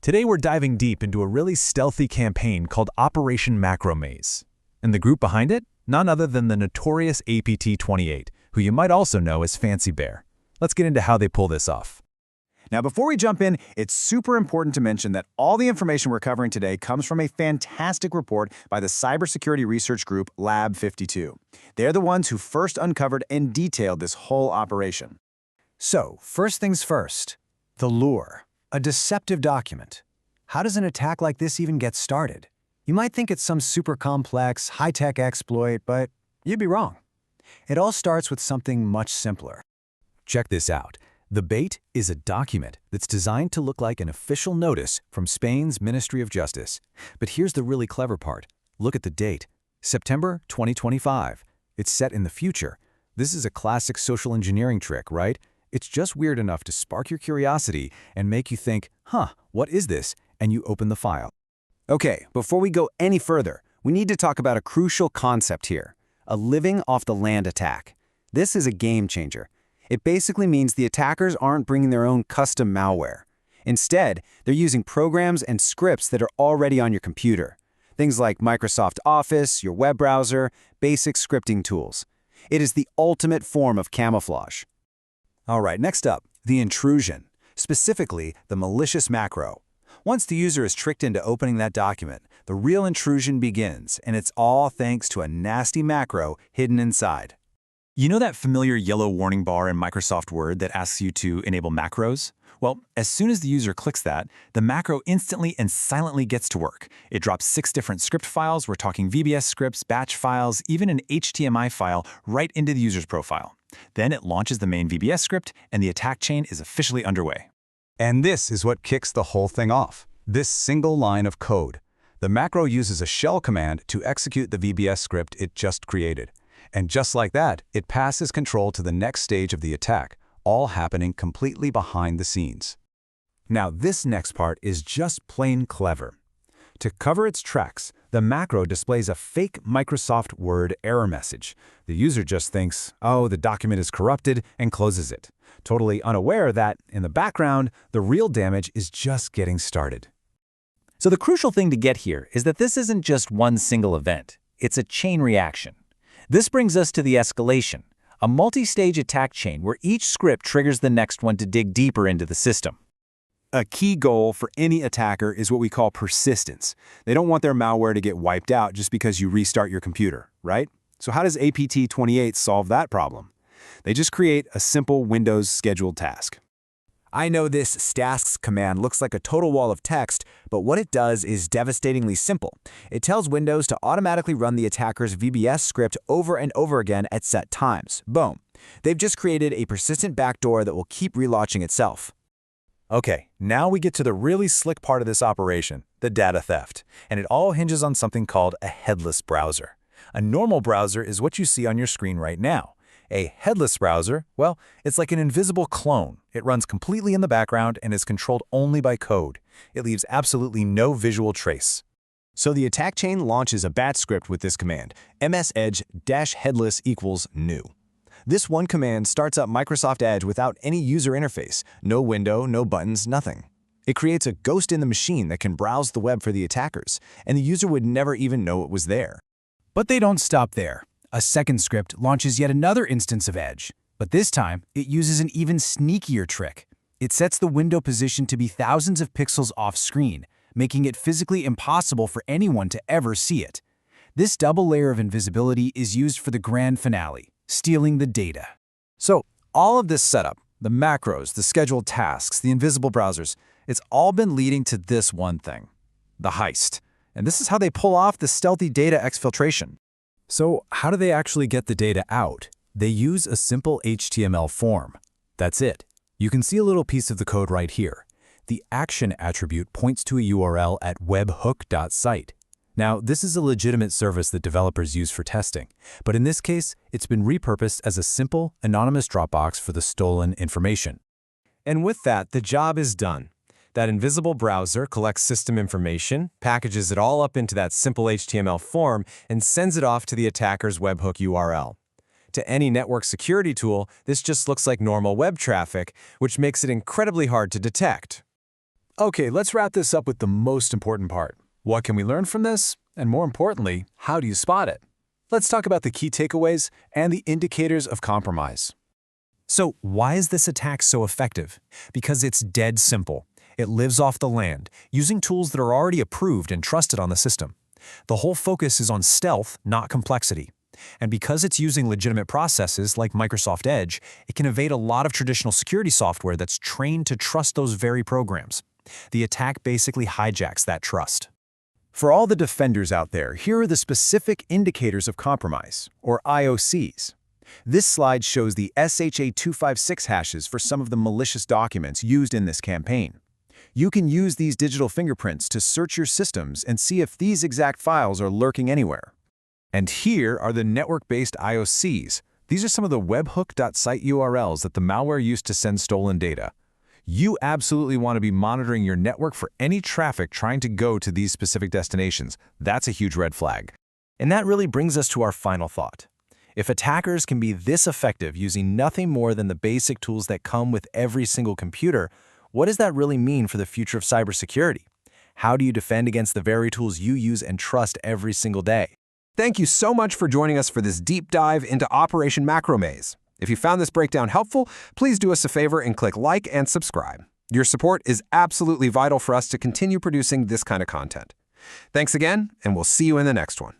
Today we're diving deep into a really stealthy campaign called Operation Macromaze. And the group behind it? None other than the notorious APT28, who you might also know as Fancy Bear. Let's get into how they pull this off. Now, before we jump in, it's super important to mention that all the information we're covering today comes from a fantastic report by the cybersecurity research group Lab 52. They're the ones who first uncovered and detailed this whole operation. So, first things first, the lure, a deceptive document. How does an attack like this even get started? You might think it's some super complex, high-tech exploit, but you'd be wrong. It all starts with something much simpler. Check this out. The bait is a document that's designed to look like an official notice from Spain's Ministry of Justice. But here's the really clever part. Look at the date, September 2025. It's set in the future. This is a classic social engineering trick, right? It's just weird enough to spark your curiosity and make you think, what is this? And you open the file. Okay, before we go any further, we need to talk about a crucial concept here, a living off the land attack. This is a game changer. It basically means the attackers aren't bringing their own custom malware. Instead, they're using programs and scripts that are already on your computer. Things like Microsoft Office, your web browser, basic scripting tools. It is the ultimate form of camouflage. All right, next up, the intrusion, specifically the malicious macro. Once the user is tricked into opening that document, the real intrusion begins, and it's all thanks to a nasty macro hidden inside. You know that familiar yellow warning bar in Microsoft Word that asks you to enable macros? Well, as soon as the user clicks that, the macro instantly and silently gets to work. It drops 6 different script files, we're talking VBScripts, batch files, even an HTML file right into the user's profile. Then it launches the main VBScript, and the attack chain is officially underway. And this is what kicks the whole thing off. This single line of code. The macro uses a shell command to execute the VBScript it just created. And just like that, it passes control to the next stage of the attack, all happening completely behind the scenes. Now, this next part is just plain clever. To cover its tracks, the macro displays a fake Microsoft Word error message. The user just thinks, oh, the document is corrupted, and closes it, totally unaware that, in the background, the real damage is just getting started. So the crucial thing to get here is that this isn't just one single event. It's a chain reaction. This brings us to the escalation, a multi-stage attack chain where each script triggers the next one to dig deeper into the system. A key goal for any attacker is what we call persistence. They don't want their malware to get wiped out just because you restart your computer, right? So how does APT28 solve that problem? They just create a simple Windows scheduled task. I know this stasks command looks like a total wall of text, but what it does is devastatingly simple. It tells Windows to automatically run the attacker's VBS script over and over again at set times. Boom. They've just created a persistent backdoor that will keep relaunching itself. Okay, now we get to the really slick part of this operation, the data theft. And it all hinges on something called a headless browser. A normal browser is what you see on your screen right now. A headless browser, well, it's like an invisible clone. It runs completely in the background and is controlled only by code. It leaves absolutely no visual trace. So the attack chain launches a batch script with this command, msedge-headless equals new. This one command starts up Microsoft Edge without any user interface, no window, no buttons, nothing. It creates a ghost in the machine that can browse the web for the attackers, and the user would never even know it was there. But they don't stop there. A second script launches yet another instance of Edge, but this time it uses an even sneakier trick. It sets the window position to be thousands of pixels off screen, making it physically impossible for anyone to ever see it. This double layer of invisibility is used for the grand finale, stealing the data. So all of this setup, the macros, the scheduled tasks, the invisible browsers, it's all been leading to this one thing, the heist. And this is how they pull off the stealthy data exfiltration. So how do they actually get the data out? They use a simple HTML form. That's it. You can see a little piece of the code right here. The action attribute points to a URL at webhook.site. Now, this is a legitimate service that developers use for testing, but in this case, it's been repurposed as a simple, anonymous Dropbox for the stolen information. And with that, the job is done. That invisible browser collects system information, packages it all up into that simple HTML form, and sends it off to the attacker's webhook URL. To any network security tool, this just looks like normal web traffic, which makes it incredibly hard to detect. Okay, let's wrap this up with the most important part. What can we learn from this? And more importantly, how do you spot it? Let's talk about the key takeaways and the indicators of compromise. So, why is this attack so effective? Because it's dead simple. It lives off the land, using tools that are already approved and trusted on the system. The whole focus is on stealth, not complexity. And because it's using legitimate processes like Microsoft Edge, it can evade a lot of traditional security software that's trained to trust those very programs. The attack basically hijacks that trust. For all the defenders out there, here are the specific indicators of compromise, or IOCs. This slide shows the SHA-256 hashes for some of the malicious documents used in this campaign. You can use these digital fingerprints to search your systems and see if these exact files are lurking anywhere. And here are the network-based IOCs. These are some of the webhook.site URLs that the malware used to send stolen data. You absolutely want to be monitoring your network for any traffic trying to go to these specific destinations. That's a huge red flag. And that really brings us to our final thought. If attackers can be this effective using nothing more than the basic tools that come with every single computer, what does that really mean for the future of cybersecurity? How do you defend against the very tools you use and trust every single day? Thank you so much for joining us for this deep dive into Operation Macromaze. If you found this breakdown helpful, please do us a favor and click like and subscribe. Your support is absolutely vital for us to continue producing this kind of content. Thanks again, and we'll see you in the next one.